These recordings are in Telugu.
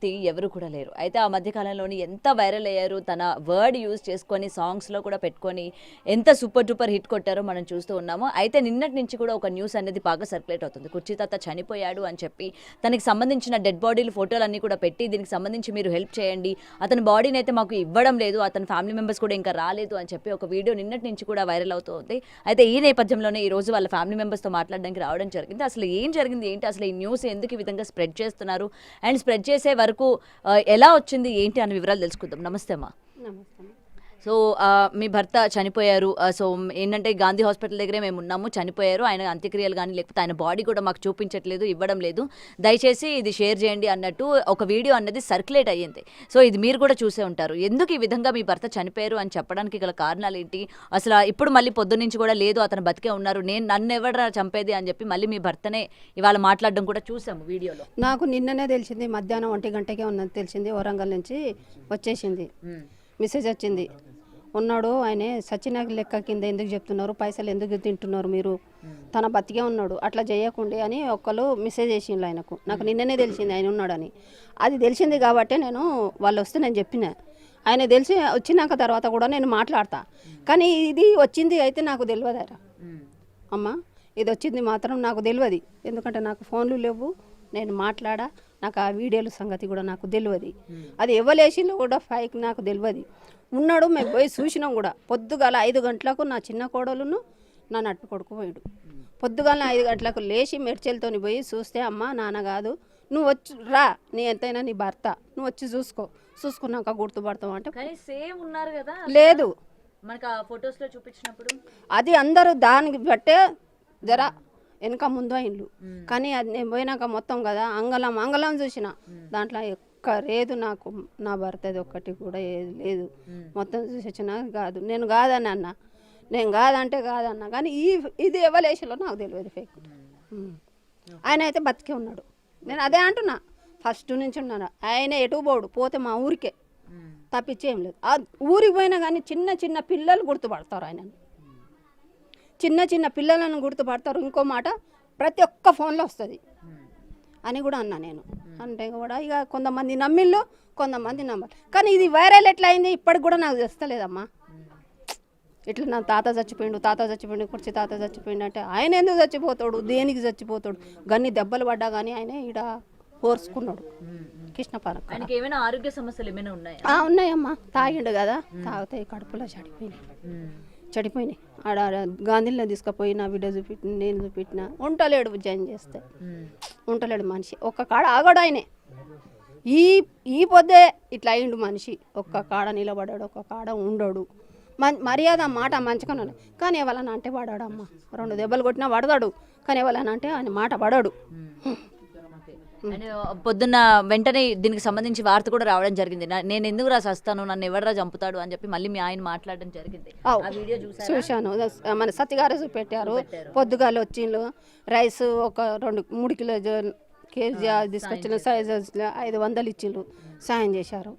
వ్యక్తి ఎవరు కూడా లేరు. అయితే ఆ మధ్య కాలంలోని ఎంత వైరల్ అయ్యారు, తన వర్డ్ యూజ్ చేసుకొని సాంగ్స్లో కూడా పెట్టుకొని ఎంత సూపర్ డూపర్ హిట్ కొట్టారో మనం చూస్తూ ఉన్నాము. అయితే నిన్నటి నుంచి కూడా ఒక న్యూస్ అనేది బాగా సర్క్యులేట్ అవుతుంది. కుర్చీ తాత చనిపోయాడు అని చెప్పి తనకి సంబంధించిన డెడ్ బాడీలు ఫోటోలు అన్నీ కూడా పెట్టి దీనికి సంబంధించి మీరు హెల్ప్ చేయండి, అతని బాడీని అయితే మాకు ఇవ్వడం లేదు, అతని ఫ్యామిలీ మెంబర్స్ కూడా ఇంకా రాలేదు అని చెప్పి ఒక వీడియో నిన్నటి నుంచి కూడా వైరల్ అవుతుంది. అయితే ఈ నేపథ్యంలోనే ఈ రోజు వాళ్ళ ఫ్యామిలీ మెంబర్స్తో మాట్లాడడానికి రావడం జరిగింది. అసలు ఏం జరిగింది ఏంటి, అసలు ఈ న్యూస్ ఎందుకు ఈ విధంగా స్ప్రెడ్ చేస్తున్నారు అండ్ స్ప్రెడ్ చేసే వరకు ఎలా వచ్చింది ఏంటి అనే వివరాలు తెలుసుకుందాం. నమస్తే అమ్మా. నమస్తే. సో మీ భర్త చనిపోయారు. సో ఏంటంటే గాంధీ హాస్పిటల్ దగ్గరే మేము ఉన్నాము, చనిపోయారు. ఆయన అంత్యక్రియలు కానీ లేకపోతే ఆయన బాడీ కూడా మాకు చూపించట్లేదు, ఇవ్వడం లేదు, దయచేసి ఇది షేర్ చేయండి అన్నట్టు ఒక వీడియో అన్నది సర్క్యులేట్ అయ్యింది. సో ఇది మీరు కూడా చూసే ఉంటారు. ఎందుకు ఈ విధంగా మీ భర్త చనిపోయారు అని చెప్పడానికి గల కారణాలు ఏంటి, అసలు ఇప్పుడు మళ్ళీ పొద్దున్నుంచి కూడా లేదు అతను బతికే ఉన్నారు, నన్ను ఎవడరా చంపేది అని చెప్పి మళ్ళీ మీ భర్తనే ఇవాళ మాట్లాడడం కూడా చూసాము వీడియోలో. నాకు నిన్ననే తెలిసింది, మధ్యాహ్నం 1 గంటకే ఉన్నది తెలిసింది. వరంగల్ నుంచి వచ్చేసింది మెసేజ్ వచ్చింది, ఉన్నాడు ఆయన సచినాగ్ లెక్క కింద ఎందుకు చెప్తున్నారు, పైసలు ఎందుకు తింటున్నారు మీరు, తన బతికే ఉన్నాడు అట్లా చేయకుండి అని ఒకళ్ళు మెసేజ్ చేసిండ్రు ఆయనకు. నాకు నిన్ననే తెలిసింది ఆయన ఉన్నాడని. అది తెలిసింది కాబట్టి నేను వాళ్ళు వస్తే నేను చెప్పిన, ఆయన తెలిసి వచ్చినాక తర్వాత కూడా నేను మాట్లాడతా. కానీ ఇది వచ్చింది అయితే నాకు తెలియదారా అమ్మ, ఇది వచ్చింది మాత్రం నాకు తెలియదు. ఎందుకంటే నాకు ఫోన్లు లేవు, నేను మాట్లాడా, నాకు ఆ వీడియోల సంగతి కూడా నాకు తెలియదు. అది ఎవలేసిందో కూడా ఫైక్ నాకు తెలియదు. ఉన్నాడు, మేము పోయి చూసినాం కూడా. పొద్దుగాల 5 గంటలకు నా చిన్న కోడలును నా నట్టు కొడుకు పోయాడు. పొద్దుగాల 5 గంటలకు లేచి మెడ్చెలతో పోయి చూస్తే, అమ్మ నాన్న కాదు, నువ్వు వచ్చి రా, నీ ఎంతైనా నీ భర్త, నువ్వు వచ్చి చూసుకున్నాక గుర్తుపడతావు అంటే సేమ్ ఉన్నారు కదా, లేదు మనకు ఆ ఫొటోస్లో చూపించినప్పుడు అది అందరూ దానికి బట్టే జరా వెనక ముందు అయిండ్లు. కానీ అది నేను పోయినాక మొత్తం కదా అంగళం చూసిన, దాంట్లో లేదు నాకు నా భర్తది ఒక్కటి కూడా ఏది లేదు. మొత్తం చూసి వచ్చినా కాదు, నేను కాదని అన్న, నేను కాదంటే కాదన్నా. కానీ ఇది ఎవలేషన్లో నాకు తెలియదు ఫేక్. ఆయన అయితే బతికే ఉన్నాడు, నేను అదే అంటున్నా, ఫస్ట్ నుంచి ఉన్నాను. ఆయన ఎటు పోడు, పోతే మా ఊరికే తప్పించేం లేదు. ఆ ఊరికి పోయినా కానీ చిన్న పిల్లలు గుర్తుపడతారు ఆయనను, చిన్న పిల్లలను గుర్తుపడతారు. ఇంకో మాట ప్రతి ఒక్క ఫోన్లో వస్తుంది అని కూడా అన్నా నేను. అంటే కూడా ఇక కొంతమంది నమ్మిళ్ళు, కొంతమంది నమ్మరు. కానీ ఇది వైరల్ ఎట్లా అయింది ఇప్పటికి కూడా నాకు తెలుస్తలేదమ్మా. ఇట్లా నా తాత చచ్చిపోయిండు, కుర్చీ తాత చచ్చిపోయిండు అంటే ఆయన ఎందుకు చచ్చిపోతాడు, దేనికి చచ్చిపోతాడు? గన్ని దెబ్బలు పడ్డా కానీ ఆయన ఈడ కోర్చుకున్నాడు కృష్ణ పార్క్. ఆయనకి ఏమైనా ఆరోగ్య సమస్యలు ఏమైనా ఉన్నాయా? ఉన్నాయమ్మా, తాగిండు కదా, తాగితే కడుపులో చడిపోయినాయి. ఆడ గాంధీలో తీసుకుపోయి నా బిడ్డ చూపెట్టిన, నేను చూపెట్టిన, ఉంటలేడు. జాయిన్ చేస్తే ఉంటలేడు మనిషి, ఒక్క కాడ ఆగడు ఆయనే. ఈ పొద్దే ఇట్లా అయిండు మనిషి, ఒక్క కాడ నిలబడాడు, ఒక్క కాడ ఉండడు. మర్యాద మాట మంచిగానే ఉన్నాయి. కానీ ఎవరన్నా అంటే పడాడు అమ్మ, 2 దెబ్బలు కొట్టినా పడతాడు. కానీ ఎవరన్నా అంటే ఆయన మాట పడాడు. పొద్దున్న వెంటనే దీనికి సంబంధించి వార్త కూడా రావడం జరిగింది, నేను ఎందుకు రాస్తాను, నన్ను ఎవడరా చంపుతాడు అని చెప్పి మళ్ళీ మీ ఆయన మాట్లాడడం జరిగింది. చూశాను, మన సత్యగారు చూపెట్టారు. పొద్దుగాలు వచ్చిండ్రు, రైస్ ఒక 2-3 కేజీ తీసుకొచ్చిన సైజ్ 500 ఇచ్చిండ్రు, సాయం చేశారు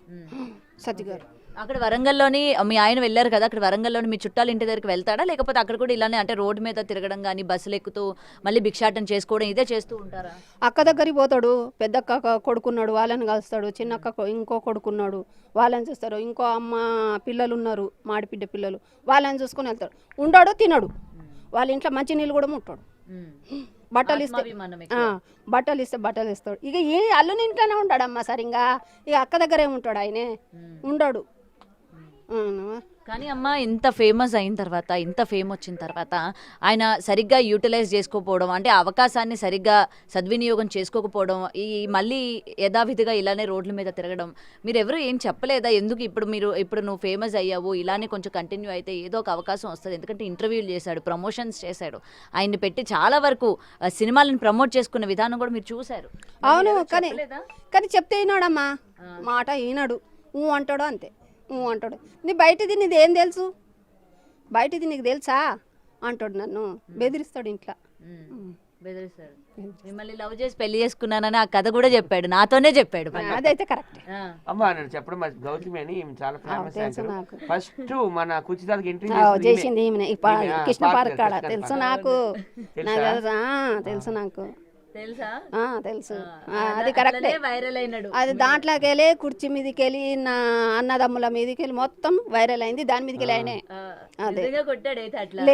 సత్యగారు. అక్కడ వరంగల్లోని మీ ఆయన వెళ్ళారు కదా, అక్కడ వరంగల్లోని మీ చుట్టాలు ఇంటి దగ్గరికి వెళ్తాడా, లేకపోతే అక్కడ కూడా ఇలానే అంటే రోడ్డు మీద తిరగడం కానీ బస్సులు ఎక్కుతూ మళ్ళీ భిక్షాటం చేసుకోవడం ఇదే చేస్తూ ఉంటారా? అక్క దగ్గరికి పోతాడు, పెద్దక్క కొడుకున్నాడు, వాళ్ళని కలుస్తాడు. చిన్నక్క ఇంకో కొడుకున్నాడు, వాళ్ళని చూస్తాడు. ఇంకో అమ్మ పిల్లలు ఉన్నారు, మాడిపిడ్డ పిల్లలు, వాళ్ళని చూసుకొని వెళ్తాడు. ఉండడు, తినడు. వాళ్ళ ఇంట్లో మంచి నీళ్ళు కూడా ముట్టాడు. బట్టలు ఇస్తే బట్టలు ఇస్తాడు. ఇక ఏ అల్లుని ఇంట్లోనే ఉంటాడమ్మా సరిగా. ఇక అక్క దగ్గరే ఉంటాడు, ఆయనే ఉండడు. కానీ అమ్మ ఇంత ఫేమస్ అయిన తర్వాత, ఇంత ఫేమ్ వచ్చిన తర్వాత ఆయన సరిగ్గా యూటిలైజ్ చేసుకోకపోవడం, అంటే అవకాశాన్ని సరిగ్గా సద్వినియోగం చేసుకోకపోవడం, ఈ మళ్ళీ యథావిధిగా ఇలానే రోడ్ల మీద తిరగడం, మీరు ఎవరు ఏం చెప్పలేదా? ఎందుకు ఇప్పుడు నువ్వు ఫేమస్ అయ్యావు, ఇలానే కొంచెం కంటిన్యూ అయితే ఏదో ఒక అవకాశం వస్తుంది. ఎందుకంటే ఇంటర్వ్యూలు చేశాడు, ప్రమోషన్స్ చేశాడు, ఆయన్ని పెట్టి చాలా వరకు సినిమాలను ప్రమోట్ చేసుకునే విధానం కూడా మీరు చూశారు. అవును, కానీ చెప్తే ఈనాడమ్మా, మాట ఈనాడు, అంటాడు అంతే, అంటాడు. నీ బయటది నీది ఏం తెలుసు, బయటది నీకు తెలుసా అంటాడు. నన్ను బెదిరిస్తాడు, ఇంట్లో బెదిరిస్తాడు. మిమ్మల్ని లవ్ చేసి పెళ్లి చేసుకున్నానని ఆ కథ కూడా చెప్పాడు, నాతోనే చెప్పాడు. అదైతే కరెక్ట్ అమ్మా. నేను చెప్పడం గౌతమి అని చాలా ఫేమస్. ఫస్ట్ మన కుచితాలకి ఎంట్రీ చేసింది కృష్ణ పార్క్ కాడ తెలుసు నాకు, తెలుసు నాకు. తెలుసా? తెలుసు. అది కరెక్టే. వైరల్ అయినాడు. అది దాంట్లోకి వెళ్ళి కుర్చీ మీదకి వెళ్ళి నా అన్నదమ్ముల మీదకి వెళ్ళి మొత్తం వైరల్ అయింది. దాని మీదకి వెళ్ళి ఆయనే నిజంగా కొట్టాడైతే అట్లా.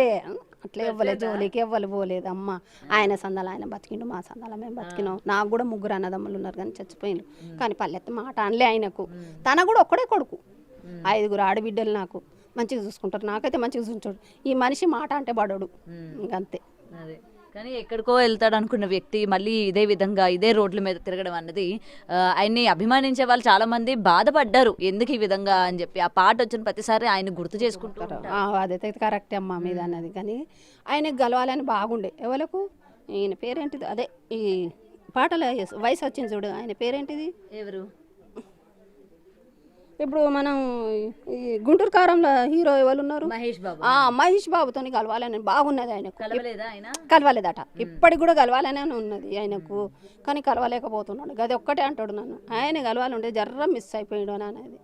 అట్లా ఇవ్వలేదు, జోలికి ఇవ్వలు పోలేదు అమ్మ. ఆయన సందాలు ఆయన బతికిండు, మా సందాల మేము బతికినాం. నాకు కూడా 3 అన్నదమ్ములు ఉన్నారు కానీ చచ్చిపోయిండు. కానీ పల్లెత్తి మాట అనలే ఆయనకు. తన కూడా ఒక్కడే కొడుకు, 5 ఆడబిడ్డలు నాకు మంచిగా చూసుకుంటారు. నాకైతే మంచిగా చూసుకుంటాడు. ఈ మనిషి మాట అంటే పడడు, ఇంకంతే. అదే కానీ ఎక్కడికో వెళ్తాడు అనుకున్న వ్యక్తి మళ్ళీ ఇదే విధంగా ఇదే రోడ్ల మీద తిరగడం అన్నది ఆయన్ని అభిమానించే వాళ్ళు చాలా మంది బాధపడ్డారు, ఎందుకు ఈ విధంగా అని చెప్పి. ఆ పాట వచ్చిన ప్రతిసారి ఆయన గుర్తు చేసుకుంటారు. అదైతే కరెక్టే అమ్మ మీద అన్నది. కానీ ఆయనకు గలవాలని బాగుండే. ఎవరికి ఈయన పేరేంటిది, అదే ఈ పాటల వయసు వచ్చింది చూడు, ఆయన పేరేంటిది? ఎవరు? ఇప్పుడు మనం ఈ గుంటూరు కారంలో హీరో ఎవరు ఉన్నారు? మహేష్ బాబు. మహేష్ బాబుతో కలవాలని బాగున్నది ఆయనకు. కలవలేదా ఆయన? కలవలేదట. ఇప్పటికి కూడా కలవాలనే ఉన్నది ఆయనకు, కానీ కలవలేకపోతున్నాడు. అది ఒక్కటే అంటాడు నన్ను, ఆయన కలవాలంటే జర్ర మిస్ అయిపోయాడు అని అనేది.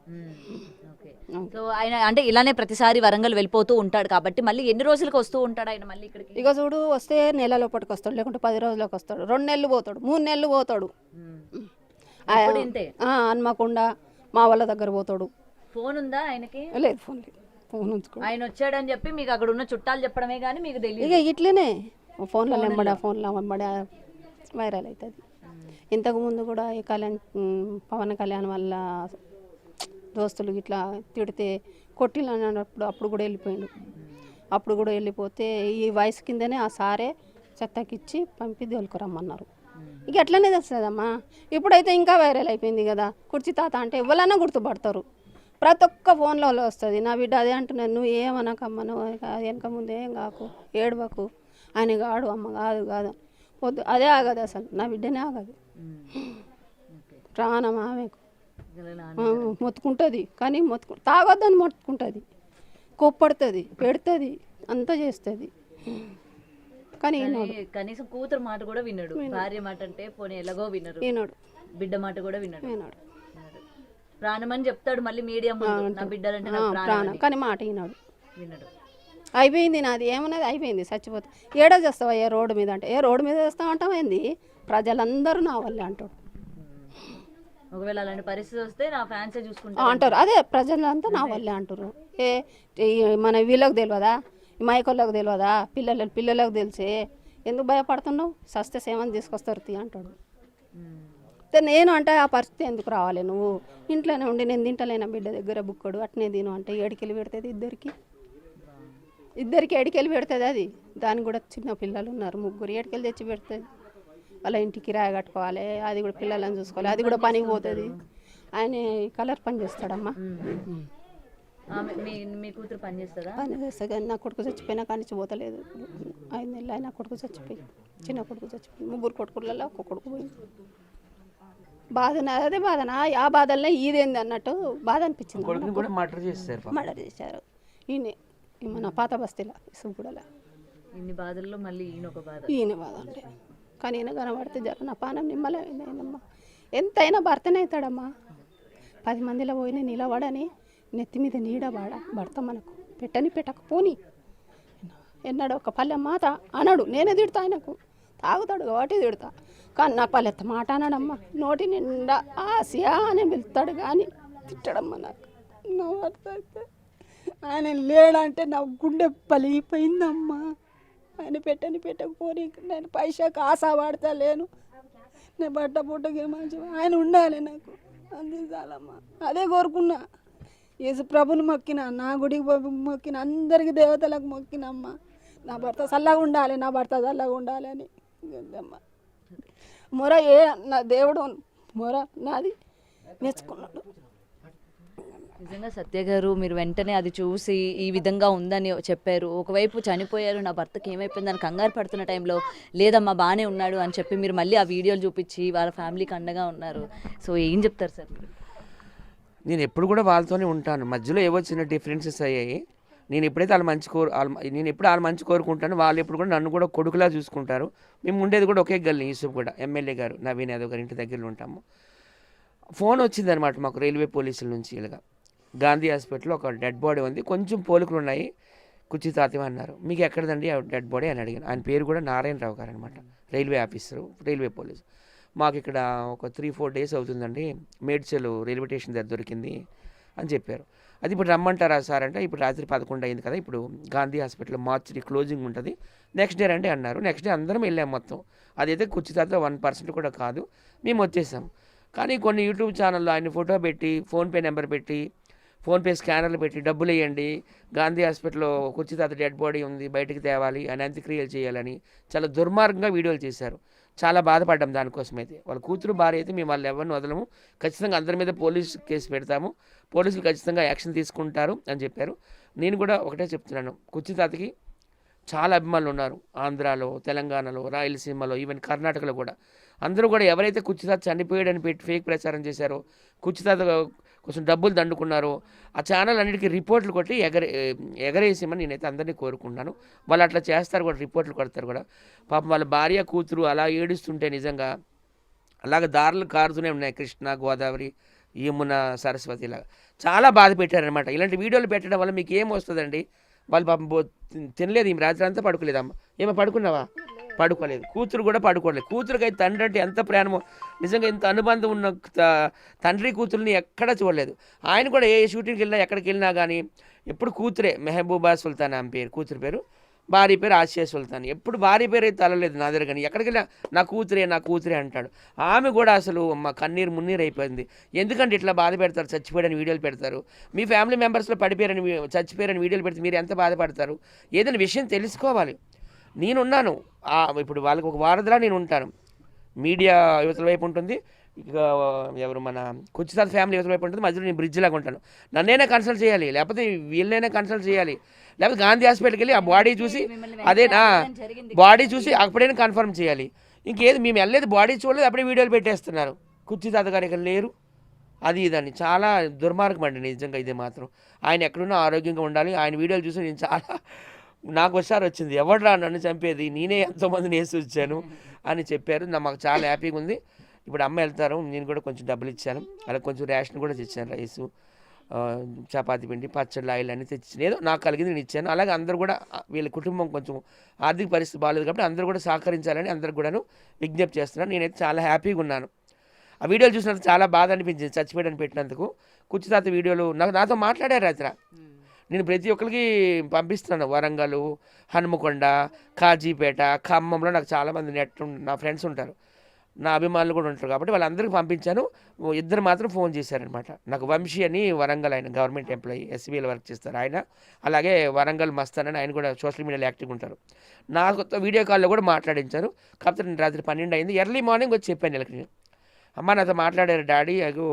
సో ఆయన అంటే ఇలానే ప్రతిసారి వరంగల్ వెళ్ళిపోతూ ఉంటాడు కాబట్టి మళ్ళీ ఎన్ని రోజులకు వస్తూ ఉంటాడు ఆయన మళ్ళీ ఇక్కడికి? ఇక చూడు, వస్తే నెల లోపలికి వస్తాడు, లేకుంటే 10 రోజులకు వస్తాడు, 2 నెలలు పోతాడు, 3 నెలలు పోతాడు. హన్మకొండ మా వాళ్ళ దగ్గర పోతాడు. ఫోన్ ఉందా ఆయనకి? లేదు, ఫోన్ లేదు. ఫోన్ ఉంచుకో. ఆయన వచ్చాడని చెప్పి మీకు అక్కడ ఉన్న చుట్టాలు చెప్పడమే కానీ మీకు తెలియదు. ఇక ఇట్లనే ఫోన్లో వెంబడ వైరల్ అవుతుంది. ఇంతకుముందు కూడా ఈ పవన్ కళ్యాణ్ వల్ల దోస్తులు ఇట్లా తిడితే కొట్టిలు అన్నప్పుడు అప్పుడు కూడా వెళ్ళిపోయాడు. అప్పుడు కూడా వెళ్ళిపోతే ఈ వయసు కిందనే ఆ సారే చెత్తకిచ్చి పంపి దొలుకురమ్మన్నారు. ఇక ఎట్లనే తెస్తుందమ్మా. ఇప్పుడైతే ఇంకా వైరల్ అయిపోయింది కదా, కుర్చీ తాత అంటే ఎవరైనా గుర్తుపడతారు. ప్రతి ఒక్క ఫోన్లో వస్తుంది. నా బిడ్డ అదే అంటున్నాను, నువ్వు ఏమనకమ్మ, నువ్వు వెనక ముందు ఏం కాకు, ఏడవకు, ఆయన కాడు అమ్మ, కాదు వద్దు, అదే ఆగదు అసలు, నా బిడ్డనే ఆగదు. ప్రాణం ఆమెకు మొత్తుకుంటుంది, కానీ తాగొద్దని మొత్తుకుంటుంది, కోప్పడుతుంది, పెడుతుంది, అంతా చేస్తుంది. కానీ కనీసం కూతురు మాట కూడా విన్నాడు, భార్య మాట అంటే పోనీ ఎలాగో వినరు, బిడ్డ మాట కూడా విన్నాడు. ప్రాణం అని చెప్తాడు మళ్ళీ మీడియా ముందు, నా బిడ్డలంటే ప్రాణం, కానీ మాట విన్నాడు. అయిపోయింది నాది, ఏమన్నది అయిపోయింది, చచ్చిపోతా. ఏడో చేస్తావా ఏ రోడ్డు మీద అంటే, ఏ రోడ్డు మీద చేస్తావు అంటామైంది, ప్రజలందరూ నా వల్లే అంటాడు. ఒకవేళ అలాంటి పరిస్థితి వస్తే నా ఫ్యాన్సే చూసుకుంటా అంటారు. అదే ప్రజలంతా నా వల్లే అంటారు. మన వీళ్ళకి తెలియదా, మైకోళ్ళకి తెలియదా, పిల్లలకు తెలిసే ఎందుకు భయపడుతున్నావు, సస్తే సేమని తీసుకొస్తారు తీ అంటాడు. నేను అంటే ఆ పరిస్థితి ఎందుకు రావాలి, నువ్వు ఇంట్లోనే ఉండి నేను తింటలేనా బిడ్డ దగ్గర బుక్కడు అట్నే తిను అంటే ఏడికెళ్ళి పెడుతుంది, ఇద్దరికి ఏడికెళ్ళి పెడుతుంది. అది దానికి కూడా చిన్న పిల్లలు ఉన్నారు, 3 ఏడికెళ్ళి తెచ్చి పెడుతుంది. వాళ్ళ ఇంటికి కిరాయి కట్టుకోవాలి, అది కూడా పిల్లలను చూసుకోవాలి, అది కూడా పనికి పోతుంది. ఆయన కలర్ పని చేస్తాడమ్మా. మీ కూతురు పని చేస్తుందా? పని చేస్తా, కానీ నా కొడుకు చచ్చిపోయినా కానీ పోతలేదు. 5 నెలలు అయినా కొడుకు చచ్చిపోయి, చిన్న కొడుకు చచ్చిపోయి, 3 కొడుకులలో ఒక కొడుకు పోయింది. బాధన అదే బాధన, ఆ బాధలనే ఇదేంది అన్నట్టు బాధ అనిపించింది. మర్డర్ చేశారు ఈయన మన పాత బస్తీలో సుబ్బుడల. ఇన్ని బాధల్లో మళ్ళీ ఈయన బాధ అంటే, కానీ ఈయన కనబడితే జర నా పానం నిమ్మలైందమ్మా. ఎంతైనా భర్తనే అవుతాడమ్మా. 10 మందిలో పోయిన నిలబడని నెత్తి మీద నీడబాడ భర్త మనకు పెట్టకపోని ఎన్నాడు ఒక పల్లె మాట అనడు. నేనే తిడతా, ఆయనకు తాగుతాడు కాబట్టి తిడతా, కానీ నా పల్లెత్త మాట అన్నాడమ్మా. నోటి నిండా ఆసియా అని పిలుస్తాడు కానీ తిట్టడమ్మా. నాకు నా భర్త అయితే ఆయన లేడంటే నా గుండె పలిగిపోయిందమ్మా. ఆయన పెట్టకపోని నేను పైసాకు ఆశ పడతా లేను, నేను బట్ట పుట్టకే మంచిగా ఆయన ఉండాలి నాకు, అంతే చాలమ్మా. అదే కోరుకున్నా. యేసు ప్రభుని మొక్కిన, నా గుడికి మొక్కిన, అందరికి దేవతలకు మొక్కినమ్మా. నా భర్త చల్లగా ఉండాలి అని అమ్మా. మొర నా దేవుడు మొర నాది మెచ్చుకున్నాడు. నిజంగా సత్య గారు, మీరు వెంటనే అది చూసి ఈ విధంగా ఉందని చెప్పారు. ఒకవైపు చనిపోయారు, నా భర్తకి ఏమైపోయిందని కంగారు పడుతున్న టైంలో లేదమ్మా బాగానే ఉన్నాడు అని చెప్పి మీరు మళ్ళీ ఆ వీడియోలు చూపించి వాళ్ళ ఫ్యామిలీకి అండగా ఉన్నారు. సో ఏం చెప్తారు సార్? నేను ఎప్పుడు కూడా వాళ్ళతోనే ఉంటాను. మధ్యలో ఏవో చిన్న డిఫరెన్సెస్ అయ్యాయి. నేను ఎప్పుడైతే వాళ్ళ మంచి కోరుకుంటాను, వాళ్ళు ఎప్పుడు కూడా నన్ను కూడా కొడుకులా చూసుకుంటారు. మేము ఉండేది కూడా ఒకే గల్లీ, యూసుఫ్ కూడా ఎమ్మెల్యే గారు నవీన్ యాదవ్ గారి ఇంటి దగ్గరలో ఉంటాము. ఫోన్ వచ్చిందనమాట మాకు రైల్వే పోలీసుల నుంచి. ఇలాగా గాంధీ హాస్పిటల్లో ఒక డెడ్ బాడీ ఉంది, కొంచెం పోలికలు ఉన్నాయి, కుర్చీ తాతయ్య అన్నారు. మీకు ఎక్కడదండి డెడ్ బాడీ అని అడిగాను. ఆయన పేరు కూడా నారాయణరావు గారు అనమాట, రైల్వే ఆఫీసరు, రైల్వే పోలీసు. మాకు ఇక్కడ ఒక 3-4 డేస్ అవుతుందండి, మేడ్చల్ రైల్వే స్టేషన్ దగ్గర దొరికింది అని చెప్పారు. అది ఇప్పుడు రమ్మంటారా సార్ అంటే, ఇప్పుడు రాత్రి 11 అయింది కదా, ఇప్పుడు గాంధీ హాస్పిటల్ మార్చి క్లోజింగ్ ఉంటుంది, నెక్స్ట్ డే రండి అన్నారు. నెక్స్ట్ డే అందరం వెళ్ళాం మొత్తం. అదైతే కుర్చీ తాత 1% కూడా కాదు, మేము వచ్చేసాం. కానీ కొన్ని యూట్యూబ్ ఛానల్లో ఆయన ఫోటో పెట్టి, ఫోన్పే నెంబర్ పెట్టి, ఫోన్పే స్కానర్లు పెట్టి డబ్బులు వేయండి, గాంధీ హాస్పిటల్లో కుర్చీ తాత డెడ్ బాడీ ఉంది బయటికి తేవాలి అని, అంత్యక్రియలు చేయాలని చాలా దుర్మార్గంగా వీడియోలు చేశారు. చాలా బాధపడ్డాం దానికోసం. అయితే వాళ్ళ కూతురు భార్య అయితే మేము వాళ్ళు ఎవరిని వదలము, ఖచ్చితంగా అందరి మీద పోలీసు కేసు పెడతాము, పోలీసులు ఖచ్చితంగా యాక్షన్ తీసుకుంటారు అని చెప్పారు. నేను కూడా ఒకటే చెప్తున్నాను, కుర్చీ తాతకి చాలా అభిమానులు ఉన్నారు, ఆంధ్రాలో, తెలంగాణలో, రాయలసీమలో, ఈవెన్ కర్ణాటకలో కూడా. అందరూ కూడా ఎవరైతే కుర్చీ తాత చనిపోయాడని పెట్టి ఫేక్ ప్రచారం చేశారో, కుర్చీ తాత కొంచెం డబ్బులు దండుకున్నారో, ఆ ఛానల్ అన్నిటికీ రిపోర్ట్లు కొట్టి ఎగరేసేమని నేనైతే అందరినీ కోరుకుంటున్నాను. వాళ్ళు అట్లా చేస్తారు కూడా, రిపోర్ట్లు కొడతారు కూడా. పాపం వాళ్ళ భార్య కూతురు అలా ఏడుస్తుంటే నిజంగా అలాగే దారులు కారుతూనే ఉన్నాయి, కృష్ణ, గోదావరి, యమున, సరస్వతి, ఇలాగా చాలా బాధ పెట్టారనమాట. ఇలాంటి వీడియోలు పెట్టడం వల్ల మీకు ఏం వస్తుందండి? వాళ్ళు పాపం తినలేదు, ఈ రాత్రి అంతా పడుకోలేదమ్మ. ఏమో పడుకున్నావా? పడుకోలేదు. కూతురు కూడా పడుకోలేదు. కూతురుకైతే తండ్రి అంటే ఎంత ప్రేమో, నిజంగా ఇంత అనుబంధం ఉన్న తండ్రి కూతురుని ఎక్కడా చూడలేదు. ఆయన కూడా ఏ షూటింగ్కి వెళ్ళినా ఎక్కడికి వెళ్ళినా కానీ ఎప్పుడు కూతురే, మెహబూబా సుల్తాన్ ఆమె పేరు, కూతురు పేరు. భార్య పేరు ఆసియా సుల్తాన్. ఎప్పుడు భార్య పేరు అయితే తలలేదు నా దగ్గర, కానీ ఎక్కడికి వెళ్ళినా నా కూతురే అంటాడు. ఆమె కూడా అసలు మా కన్నీరు మున్నీరు అయిపోయింది. ఎందుకంటే ఇట్లా బాధ పెడతారు, చచ్చిపోయాడని వీడియోలు పెడతారు. మీ ఫ్యామిలీ మెంబర్స్లో చచ్చిపోయారని వీడియోలు పెడితే మీరు ఎంత బాధపడతారు? ఏదైనా విషయం తెలుసుకోవాలి. నేనున్నాను, ఇప్పుడు వాళ్ళకి ఒక వారధిలా నేను ఉంటాను. మీడియా యువతల వైపు ఉంటుంది, ఇక ఎవరు మన కుర్చీ తాత ఫ్యామిలీ యువతల వైపు ఉంటుంది, మధ్యలో నేను బ్రిడ్జ్ లాగా ఉంటాను. నన్నైనా కన్సల్ట్ చేయాలి, లేకపోతే వీళ్ళనైనా కన్సల్ట్ చేయాలి, లేకపోతే గాంధీ హాస్పిటల్కి వెళ్ళి ఆ బాడీ చూసి బాడీ చూసి అప్పుడైనా కన్ఫర్మ్ చేయాలి. ఇంకేది మేము వెళ్ళలేదు, బాడీ చూడలేదు, అప్పుడే వీడియోలు పెట్టేస్తున్నారు. కుర్చీ తాత గారు ఇక్కడ లేరు, అది ఇదని చాలా దుర్మార్గం అండి నిజంగా. ఇది మాత్రం ఆయన ఎక్కడున్నా ఆరోగ్యంగా ఉండాలి. ఆయన వీడియోలు చూసి నేను చాలా, నాకు ఒకసారి వచ్చింది, ఎవడ్రా నన్ను చంపేది, నేనే ఎంతోమందిని వేసి వచ్చాను అని చెప్పారు. మాకు చాలా హ్యాపీగా ఉంది. ఇప్పుడు అమ్మ వెళ్తారు, నేను కూడా కొంచెం డబ్బులు ఇచ్చాను, అలా కొంచెం రేషన్ కూడా తెచ్చాను, రైసు, చపాతీ పిండి, పచ్చళ్ళు, ఆయిల్ అన్నీ తెచ్చాను. ఏదో నాకు కలిగింది నేను ఇచ్చాను. అలాగే అందరూ కూడా, వీళ్ళ కుటుంబం కొంచెం ఆర్థిక పరిస్థితి బాగాలేదు కాబట్టి అందరూ కూడా సహకరించాలని అందరికి కూడాను విజ్ఞప్తి చేస్తున్నాను. నేనైతే చాలా హ్యాపీగా ఉన్నాను. ఆ వీడియోలు చూసినందుకు చాలా బాధ అనిపించింది, చచ్చిపోయాడని పెట్టినందుకు. కుర్చీ తాత వీడియోలు నాతో మాట్లాడారు రాత్రి. నేను ప్రతి ఒక్కరికి పంపిస్తున్నాను, వరంగల్, హనుమకొండ, కాజీపేట, ఖమ్మంలో నాకు చాలామంది నా ఫ్రెండ్స్ ఉంటారు, నా అభిమానులు కూడా ఉంటారు కాబట్టి వాళ్ళందరికీ పంపించాను. ఇద్దరు మాత్రం ఫోన్ చేశారనమాట నాకు. వంశీ అని వరంగల్, ఆయన గవర్నమెంట్ ఎంప్లాయీ, ఎస్బీఐలో వర్క్ చేస్తారు ఆయన. అలాగే వరంగల్ మస్తాన్ అని ఆయన కూడా సోషల్ మీడియాలో యాక్టివ్గా ఉంటారు. నాకు వీడియో కాల్లో కూడా మాట్లాడించారు. కాకపోతే నేను రాత్రి 12 అయింది, ఎర్లీ మార్నింగ్ వచ్చి చెప్పాను వీళ్ళకి, అమ్మ నాతో మాట్లాడారు డాడీ, అగో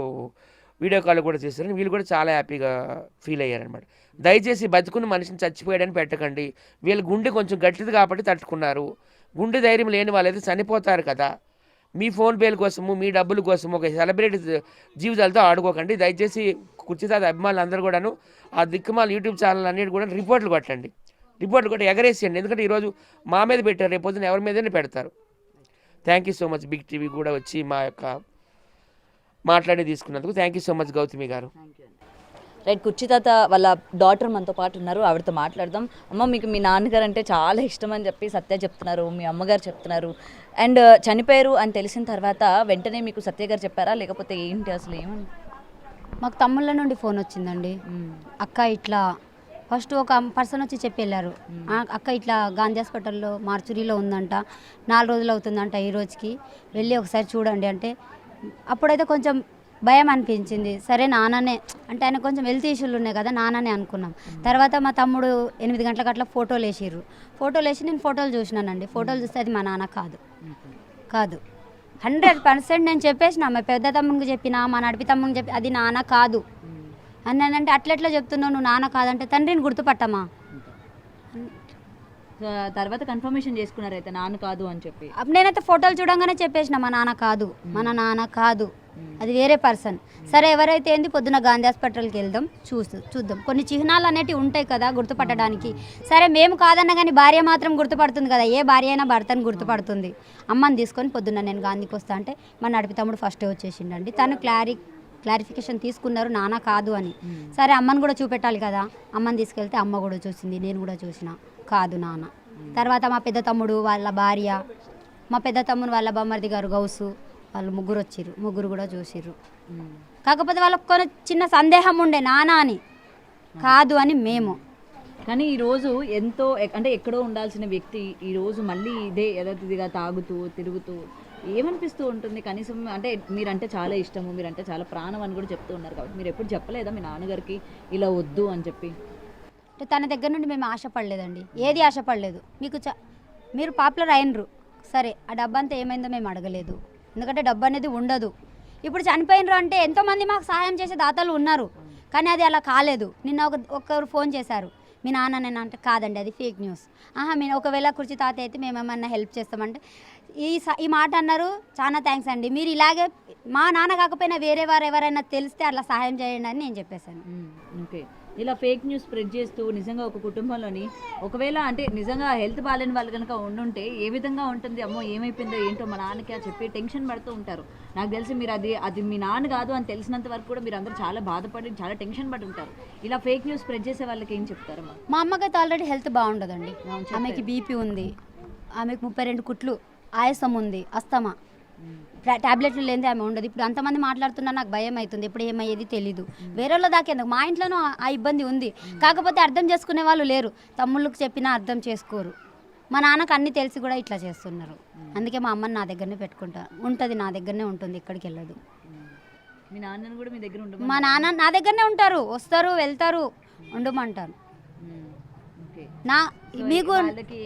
వీడియో కాల్ కూడా చేశారని. వీళ్ళు కూడా చాలా హ్యాపీగా ఫీల్ అయ్యారనమాట. దయచేసి బతుకున్న మనిషిని చచ్చిపోయాడని పెట్టకండి, వీళ్ళ గుండె కొంచెం గట్టిది కాబట్టి తట్టుకున్నారు. గుండె ధైర్యం లేని వాళ్ళైతే చనిపోతారు కదా. మీ ఫోన్ పేల కోసము, మీ డబ్బుల కోసము ఒక సెలబ్రిటీ జీవితాలతో ఆడుకోకండి. దయచేసి కుర్చీ తాత అభిమానులు అందరూ కూడాను ఆ దిక్కుమాల యూట్యూబ్ ఛానల్ అన్నిటి కూడా రిపోర్ట్లు కొట్టండి, రిపోర్ట్లు కొట్టి ఎగరేసేయండి. ఎందుకంటే ఈరోజు మా మీద పెట్టారు, రేపు పొద్దున ఎవరి మీదనే పెడతారు. Thank you so much. Big TV కూడా వచ్చి మా యొక్క మాట్లాడి తీసుకున్నందుకు thank you so much Gautami garu. Right, కుర్చీ తాత వాళ్ళ డాటర్ మనతో పాటు ఉన్నారు, ఆవిడతో మాట్లాడదాం. అమ్మ, మీకు మీ నాన్నగారు అంటే చాలా ఇష్టం అని చెప్పి సత్య చెప్తున్నారు, మీ అమ్మగారు చెప్తున్నారు. అండ్ చనిపోయారు అని తెలిసిన తర్వాత వెంటనే మీకు సత్య గారు చెప్పారా, లేకపోతే ఏంటి అసలు ఏమని? మాకు తమ్ముళ్ళ నుండి ఫోన్ వచ్చిందండి. అక్క ఇట్లా ఫస్ట్ ఒక పర్సన్ వచ్చి చెప్పి వెళ్ళారు, అక్క ఇట్లా గాంధీ హాస్పిటల్లో మార్చురీలో ఉందంట, 4 రోజులు అవుతుందంట ఈ రోజుకి, వెళ్ళి ఒకసారి చూడండి అంటే. అప్పుడైతే కొంచెం భయం అనిపించింది. సరే నాన్ననే అంటే, ఆయన కొంచెం హెల్త్ ఇష్యూలు ఉన్నాయి కదా, నాన్ననే అనుకున్నాం. తర్వాత మా తమ్ముడు 8 గంటలకు అట్లా ఫోటోలు వేసిర్రు. ఫోటోలు వేసి నేను ఫోటోలు చూసినానండి. ఫోటోలు చూస్తే అది మా నాన్న కాదు 100% నేను చెప్పేసిన. మా పెద్ద తమ్మునికి చెప్పిన, మా నడిపి తమ్మునికి చెప్పి, అది నాన్న కాదు అన్నానంటే, అట్లెట్లా చెప్తున్నావు నువ్వు నాన్న కాదంటే, తండ్రిని గుర్తుపట్టమా. తర్వాత కన్ఫర్మేషన్ చేసుకున్నారు అయితే నాన్న కాదు అని చెప్పి. నేనైతే ఫోటోలు చూడంగానే చెప్పేసిన, మా నాన్న కాదు, మన నాన్న కాదు, అది వేరే పర్సన్. సరే ఎవరైతే ఏంది, పొద్దున గాంధీ హాస్పిటల్కి వెళ్దాం, చూద్దాం. కొన్ని చిహ్నాలు అనేటివి ఉంటాయి కదా గుర్తుపట్టడానికి. సరే మేము కాదన్నా కానీ భార్య మాత్రం గుర్తుపడుతుంది కదా, ఏ భార్య అయినా భర్తను గుర్తుపడుతుంది. అమ్మని తీసుకొని పొద్దున్న నేను గాంధీకి వస్తా అంటే మా నడిపి తమ్ముడు ఫస్టే వచ్చేసిండండి. తను క్లారిఫికేషన్ తీసుకున్నారు నాన్న కాదు అని. సరే అమ్మని కూడా చూపెట్టాలి కదా, అమ్మని తీసుకెళ్తే అమ్మ కూడా చూసింది, నేను కూడా చూసిన కాదు నాన్న. తర్వాత మా పెద్ద తమ్ముడు వాళ్ళ భార్య, మా పెద్ద తమ్ముడు వాళ్ళ బామ్మర్ది గారు గౌసు, వాళ్ళు ముగ్గురు వచ్చిర్రు, ముగ్గురు కూడా చూసిర్రు. కాకపోతే వాళ్ళకి కొన్ని చిన్న సందేహం ఉండే నాన్న అని, కాదు అని మేము. కానీ ఈరోజు ఎంతో అంటే ఎక్కడో ఉండాల్సిన వ్యక్తి ఈరోజు మళ్ళీ ఇదే యథాతిథిగా తాగుతూ తిరుగుతూ ఏమనిపిస్తూ ఉంటుంది? కనీసం అంటే మీరంటే చాలా ఇష్టము, మీరంటే చాలా ప్రాణం అని కూడా చెప్తూ ఉన్నారు కాబట్టి మీరు ఎప్పుడు చెప్పలేదా మీ నాన్నగారికి ఇలా వద్దు అని చెప్పి? అంటే తన దగ్గర నుండి మేము ఆశపడలేదండి, ఏది ఆశపడలేదు. మీరు పాపులర్ అయినరు సరే, ఆ డబ్బు అంతా ఏమైందో మేము అడగలేదు, ఎందుకంటే డబ్బు అనేది ఉండదు. ఇప్పుడు చనిపోయినరు అంటే ఎంతోమంది మాకు సహాయం చేసే దాతలు ఉన్నారు, కానీ అది అలా కాలేదు. నిన్న ఒకరు ఫోన్ చేశారు, మీ నాన్న నేను అంటే కాదండి అది ఫేక్ న్యూస్. మేము ఒకవేళ కుర్చీ తాత అయితే మేమేమన్నా హెల్ప్ చేస్తామంటే ఈ మాట అన్నారు. చాలా థ్యాంక్స్ అండి, మీరు ఇలాగే మా నాన్న కాకపోయినా వేరే వారు ఎవరైనా తెలిస్తే అట్లా సహాయం చేయండి అని నేను చెప్పేశాను. ఓకే, ఇలా ఫేక్ న్యూస్ స్ప్రెడ్ చేస్తూ నిజంగా ఒక కుటుంబంలోని ఒకవేళ అంటే నిజంగా హెల్త్ బాగాలేని వాళ్ళు కనుక ఉండుంటే ఏ విధంగా ఉంటుంది? అమ్మో ఏమైపోయిందో ఏంటో మా నాన్నకి అని చెప్పి టెన్షన్ పడుతూ ఉంటారు. నాకు తెలిసి మీరు అది మీ నాన్న కాదు అని తెలిసినంత వరకు కూడా మీరు అందరూ చాలా బాధపడి చాలా టెన్షన్ పడి ఉంటారు. ఇలా ఫేక్ న్యూస్ స్ప్రెడ్ చేసే వాళ్ళకి ఏం చెప్తారమ్మా? మా అమ్మకైతే ఆల్రెడీ హెల్త్ బాగుండదండి, ఆమెకి బీపీ ఉంది, ఆమెకు 32 కుట్లు, ఆయాసం ఉంది, అస్తమా, టాబ్లెట్లు లేనిదే ఆమె ఉండదు. ఇప్పుడు అంతమంది మాట్లాడుతున్నా నాకు భయం అవుతుంది, ఇప్పుడు ఏమయ్యేది తెలీదు. వేరే వాళ్ళ దాకేందుకు, మా ఇంట్లోనూ ఆ ఇబ్బంది ఉంది. కాకపోతే అర్థం చేసుకునే వాళ్ళు లేరు, తమ్ముళ్ళకి చెప్పినా అర్థం చేసుకోరు. మా నాన్నకు అన్నీ తెలిసి కూడా ఇట్లా చేస్తున్నారు. అందుకే మా అమ్మని నా దగ్గరనే పెట్టుకుంటా ఉంటుంది, నా దగ్గరనే ఉంటుంది, ఎక్కడికి వెళ్ళదు. మీ నాన్నని కూడా మీ దగ్గర ఉండదు? మా నాన్న నా దగ్గరనే ఉంటారు, వస్తారు వెళ్తారు, ఉండమంటారు. మీకు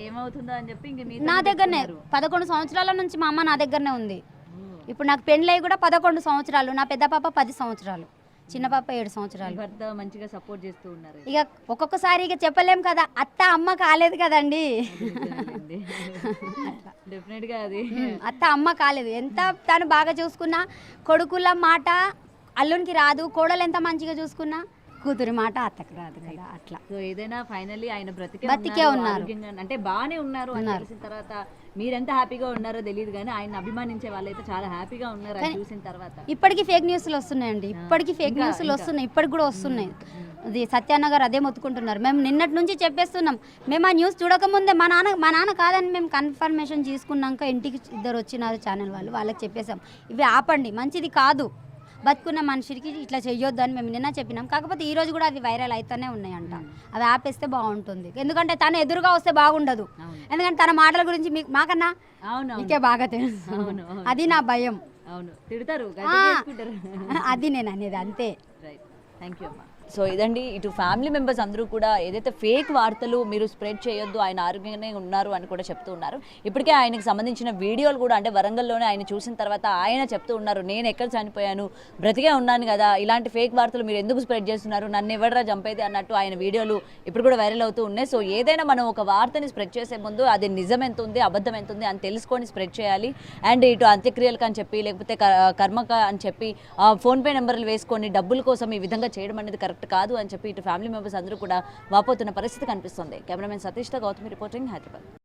ఏమవుతుందో అని చెప్పి నా దగ్గరనే 11 సంవత్సరాల నుంచి మా అమ్మ నా దగ్గరనే ఉంది. ఇప్పుడు నాకు పెళ్ళి కూడా 11 సంవత్సరాలు, నా పెద్ద పాప 10 సంవత్సరాలు, చిన్న పాప 7 సంవత్సరాలు. భర్త మంచిగా సపోర్ట్ చేస్తూ ఉన్నారు. ఇక ఒక్కొక్కసారి ఇక చెప్పలేం కదా, అత్త అమ్మ కాలేదు కదండి. డెఫినెట్ గా అది అత్త అమ్మ కాలేదు, ఎంత తను బాగా చూసుకున్నా కొడుకుల మాట అల్లునికి రాదు, కోడలు ఎంత మంచిగా చూసుకున్నా కూతురి మాట అత్తకు రాదు కదా, అట్లా. సో ఏదైనా ఫైనల్లీ ఆయన బతికే ఉన్నారు, అంటే బాగానే ఉన్నారు అని తెలిసిన తర్వాత మీరెంత హ్యాపీగా ఉన్నారో తెలియదు, కానీ ఆయన అభిమానించే వాళ్ళైతే చాలా హ్యాపీగా ఉన్నారు అని చూసిన తర్వాత. ఇప్పటికీ ఫేక్ న్యూస్లు వస్తున్నాయండి, ఇప్పటికీ ఫేక్ న్యూస్లు వస్తున్నాయి, ఇప్పటికి కూడా వస్తున్నాయి. అది సత్యాన్న గారు అదే మొత్తుకుంటున్నారు. మేము నిన్నటి నుంచి చెప్పేస్తున్నాం, మేము ఆ న్యూస్ చూడకముందే మా నాన్న కాదని మేము కన్ఫర్మేషన్ తీసుకున్నాక ఇంటికి 2 వచ్చినారు ఛానల్ వాళ్ళు, వాళ్ళకి చెప్పేసాం ఇవి ఆపండి, మంచిది కాదు, బతుకున్న మనిషికి ఇట్లా చెయ్యొద్దు అని మేము నిన్న చెప్పినాం. కాకపోతే ఈ రోజు కూడా అది వైరల్ అవుతూనే ఉన్నాయంట, అవి ఆపేస్తే బాగుంటుంది. ఎందుకంటే తను ఎదురుగా వస్తే బాగుండదు, ఎందుకంటే తన మాటల గురించి మాకన్నా మీకే బాగా తెలుసు, అది నా భయం. అవును, తిడతారు, అది నేను అనేది అంతే. థ్యాంక్ యూ అమ్మా. సో ఇదండి, ఇటు ఫ్యామిలీ మెంబర్స్ అందరూ కూడా ఏదైతే ఫేక్ వార్తలు మీరు స్ప్రెడ్ చేయొద్దు, ఆయన ఆరోగ్యంగానే ఉన్నారు అని కూడా చెప్తూ ఉన్నారు. ఇప్పటికే ఆయనకు సంబంధించిన వీడియోలు కూడా అంటే వరంగల్లోనే ఆయన చూసిన తర్వాత ఆయన చెప్తూ ఉన్నారు, నేను ఎక్కడ చనిపోయాను, బ్రతికే ఉన్నాను కదా, ఇలాంటి ఫేక్ వార్తలు మీరు ఎందుకు స్ప్రెడ్ చేస్తున్నారు, నన్ను ఎవడరా చంపేది అన్నట్టు ఆయన వీడియోలు ఇప్పుడు కూడా వైరల్ అవుతూ ఉన్నాయి. సో ఏదైనా మనం ఒక వార్తని స్ప్రెడ్ చేసే ముందు అది నిజం ఎంత ఉంది అబద్ధం ఎంత ఉంది అని తెలుసుకొని స్ప్రెడ్ చేయాలి. అండ్ ఇటు అంత్యక్రియలకు అని చెప్పి లేకపోతే కర్మక అని చెప్పి ఫోన్పే నెంబర్లు వేసుకొని డబ్బుల కోసం ఈ విధంగా చేయడం అనేది కరెక్ట్ కాదు అని చెప్పి ఇటు ఫ్యామిలీ మెంబర్స్ అందరూ కూడా వాపోతున్న పరిస్థితి కనిపిస్తుంది. కెమెరామెన్ సతీష్తో గౌతమి రిపోర్టింగ్, హైదరాబాద్.